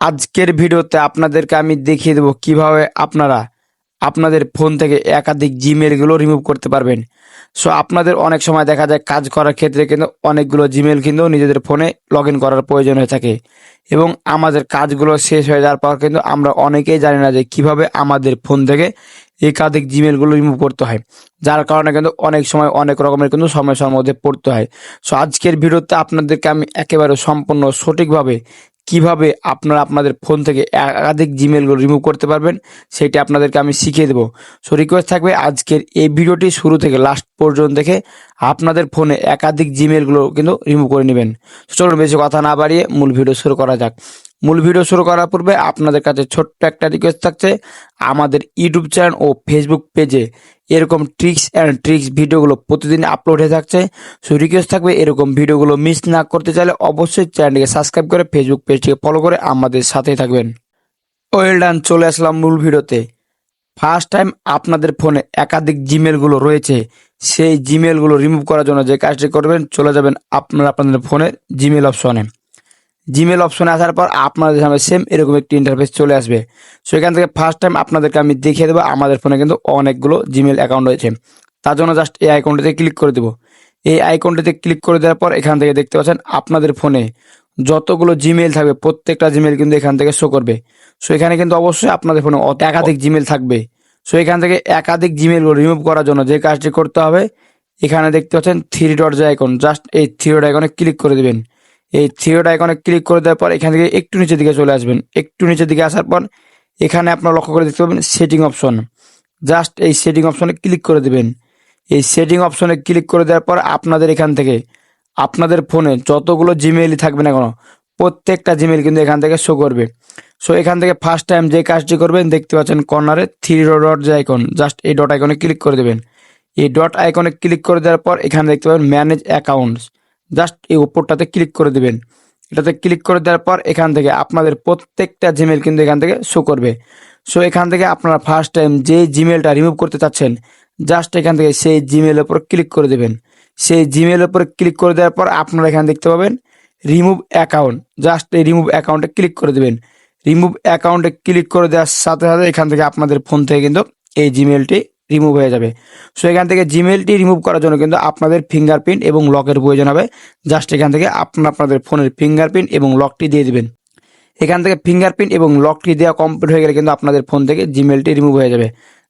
আজকের ভিডিওতে আপনাদেরকে আমি দেখিয়ে দেবো কিভাবে আপনারা আপনাদের ফোন থেকে একাধিক জিমেলগুলো রিমুভ করতে পারবেন। সো আপনাদের অনেক সময় দেখা যায় কাজ করার ক্ষেত্রে কিন্তু অনেকগুলো জিমেল কিন্তু নিজেদের ফোনে লগ ইন করার প্রয়োজন হয়ে থাকে এবং আমাদের কাজগুলো শেষ হয়ে যাওয়ার পর কিন্তু আমরা অনেকেই জানি না যে কিভাবে আমাদের ফোন থেকে একাধিক জিমেলগুলো রিমুভ করতে হয়, যার কারণে কিন্তু অনেক সময় অনেক রকমের কিন্তু সমস্যার মধ্যে পড়তে হয়। সো আজকের ভিডিওতে আপনাদেরকে আমি একেবারে সম্পূর্ণ সঠিকভাবে কিভাবে আপনারা আপনাদের ফোন থেকে একাধিক জিমেলগুলো রিমুভ করতে পারবেন সেটি আপনাদেরকে আমি শিখিয়ে দেবো। সো রিকোয়েস্ট থাকবে আজকের এই ভিডিওটি শুরু থেকে লাস্ট পর্যন্ত দেখে আপনাদের ফোনে একাধিক জিমেলগুলো কিন্তু রিমুভ করে নেবেন। চলুন বেশি কথা না বাড়িয়ে মূল ভিডিও শুরু করা যাক। মূল ভিডিও শুরু করার পূর্বে আপনাদের কাছে ছোট্ট একটা রিকোয়েস্ট থাকছে, আমাদের ইউটিউব চ্যানেল ও ফেসবুক পেজে এরকম ট্রিক্স ভিডিওগুলো প্রতিদিন আপলোড হয়ে থাকছে। সো রিকোয়েস্ট থাকবে এরকম ভিডিওগুলো মিস না করতে চাইলে অবশ্যই চ্যানেলটিকে সাবস্ক্রাইব করে ফেসবুক পেজটিকে ফলো করে আমাদের সাথেই থাকবেন। ওয়েল ডান, চলে আসলাম মূল ভিডিওতে। ফার্স্ট টাইম আপনাদের ফোনে একাধিক জিমেলগুলো রয়েছে, সেই জিমেলগুলো রিমুভ করার জন্য যে কাজটি করবেন, চলে যাবেন আপনাদের ফোনে জিমেল অপশনে। জিমেল অপশনে আসার পর আপনাদের সামনে সেম এরকম একটি ইন্টারফেস চলে আসবে। সো এখান থেকে ফার্স্ট টাইম আপনাদেরকে আমি দেখিয়ে দেবো আমাদের ফোনে কিন্তু অনেকগুলো জিমেল অ্যাকাউন্ট রয়েছে। তার জন্য জাস্ট এই আইকনটিতে ক্লিক করে দেবো। এই আইকনটিতে ক্লিক করে দেওয়ার পর এখান থেকে দেখতে পাচ্ছেন আপনাদের ফোনে যতগুলো জিমেল থাকবে প্রত্যেকটা জিমেল কিন্তু এখান থেকে শো করবে। সো এখানে কিন্তু অবশ্যই আপনাদের ফোনে একাধিক জিমেল থাকবে। সো এখান থেকে একাধিক জিমেলগুলো রিমুভ করার জন্য যে কাজটি করতে হবে, এখানে দেখতে পাচ্ছেন থ্রি ডট যে আইকন, জাস্ট এই থ্রি ডট আইকনে ক্লিক করে দেবেন। এই থ্রি ডট আইকনে ক্লিক করে দেওয়ার পর এখান থেকে একটু নিচের দিকে চলে আসবেন। একটু নিচের দিকে আসার পর এখানে আপনারা লক্ষ্য করে দেখতে পাবেন সেটিং অপশন, জাস্ট এই সেটিং অপশনে ক্লিক করে দেবেন। এই সেটিং অপশনে ক্লিক করে দেওয়ার পর আপনাদের এখান থেকে আপনাদের ফোনে যতগুলো জিমেইলই থাকবে না কেন প্রত্যেকটা জিমেইল কিন্তু এখান থেকে শো করবে। সো এখান থেকে ফার্স্ট টাইম যে কাজটি করবেন, দেখতে পাচ্ছেন কর্নারে থ্রি ডট যে আইকন, জাস্ট এই ডট আইকনে ক্লিক করে দেবেন। এই ডট আইকনে ক্লিক করে দেওয়ার পর এখানে দেখতে পাবেন ম্যানেজ অ্যাকাউন্টস, জাস্ট এই উপরটাতে ক্লিক করে দেবেন। এটাতে ক্লিক করে দেওয়ার পর এখান থেকে আপনাদের প্রত্যেকটা জিমেল কিন্তু এখান থেকে শো করবে। সো এখান থেকে আপনারা ফার্স্ট টাইম যে জিমেলটা রিমুভ করতে চাচ্ছেন, জাস্ট এখান থেকে সেই জিমেলের উপর ক্লিক করে দেবেন। সেই জিমেলের উপর ক্লিক করে দেওয়ার পর আপনারা এখানে দেখতে পাবেন রিমুভ অ্যাকাউন্ট, জাস্ট এই রিমুভ অ্যাকাউন্টে ক্লিক করে দেবেন। রিমুভ অ্যাকাউন্টে ক্লিক করে দেওয়ার সাথে সাথে এখান থেকে আপনাদের ফোন থেকে কিন্তু এই জিমেলটি রিমুভ হয়ে যাবে। সো এখান থেকে জিমেলটি রিমুভ করার জন্য কিন্তু আপনাদের ফিঙ্গারপ্রিন্ট এবং লকের প্রয়োজন হবে। জাস্ট এখান থেকে আপনাদের ফোনের ফিঙ্গারপ্রিন্ট এবং লকটি দিয়ে দিবেন। এখান থেকে ফিঙ্গারপ্রিন্ট এবং লকটি দেওয়া কমপ্লিট হয়ে গেলে কিন্তু আপনাদের ফোন থেকে জিমেলটি রিমুভ হয়ে যাবে।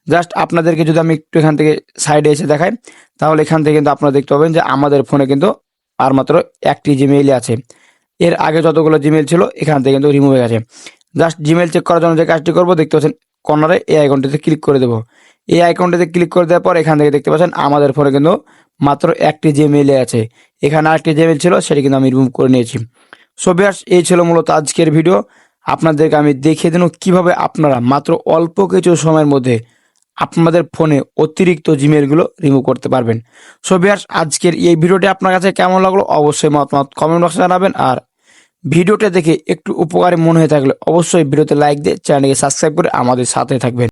জাস্ট আপনাদেরকে যদি আমি একটু এখান থেকে সাইডে এসে দেখাই, তাহলে এখান থেকে কিন্তু আপনারা দেখতে পাবেন যে আমাদের ফোনে কিন্তু আর মাত্র একটি জিমেইলই আছে। এর আগে যতগুলো জিমেল ছিল এখান থেকে কিন্তু রিমুভ হয়ে গেছে। জাস্ট জিমেল চেক করার জন্য যে কাজটি করবো, দেখতে পাচ্ছেন কর্নারে এই আইকনটিতে ক্লিক করে দেবো। এই আইকনটিতে ক্লিক করে দেওয়ার পর এখান থেকে দেখতে পাচ্ছেন আমাদের ফোনে কিন্তু মাত্র একটি জিমেইলে আছে। এখানে আরেকটি জিমেল ছিল, সেটি কিন্তু আমি রিমুভ করে নিয়েছি। সো ভিউয়ার্স, এই ছিল মূলত আজকের ভিডিও। আপনাদেরকে আমি দেখিয়ে দিন কিভাবে আপনারা মাত্র অল্প কিছু সময়ের মধ্যে আপনাদের ফোনে অতিরিক্ত জিমেলগুলো রিমুভ করতে পারবেন। সো ভিউয়ার্স, আজকের এই ভিডিওটি আপনার কাছে কেমন লাগলো অবশ্যই মতামত কমেন্ট বক্সে জানাবেন। আর ভিডিওটা দেখে একটু উপকারী মনে হয়ে থাকলে অবশ্যই ভিডিওতে লাইক দিয়ে চ্যানেলকে সাবস্ক্রাইব করে আমাদের সাথে থাকবেন।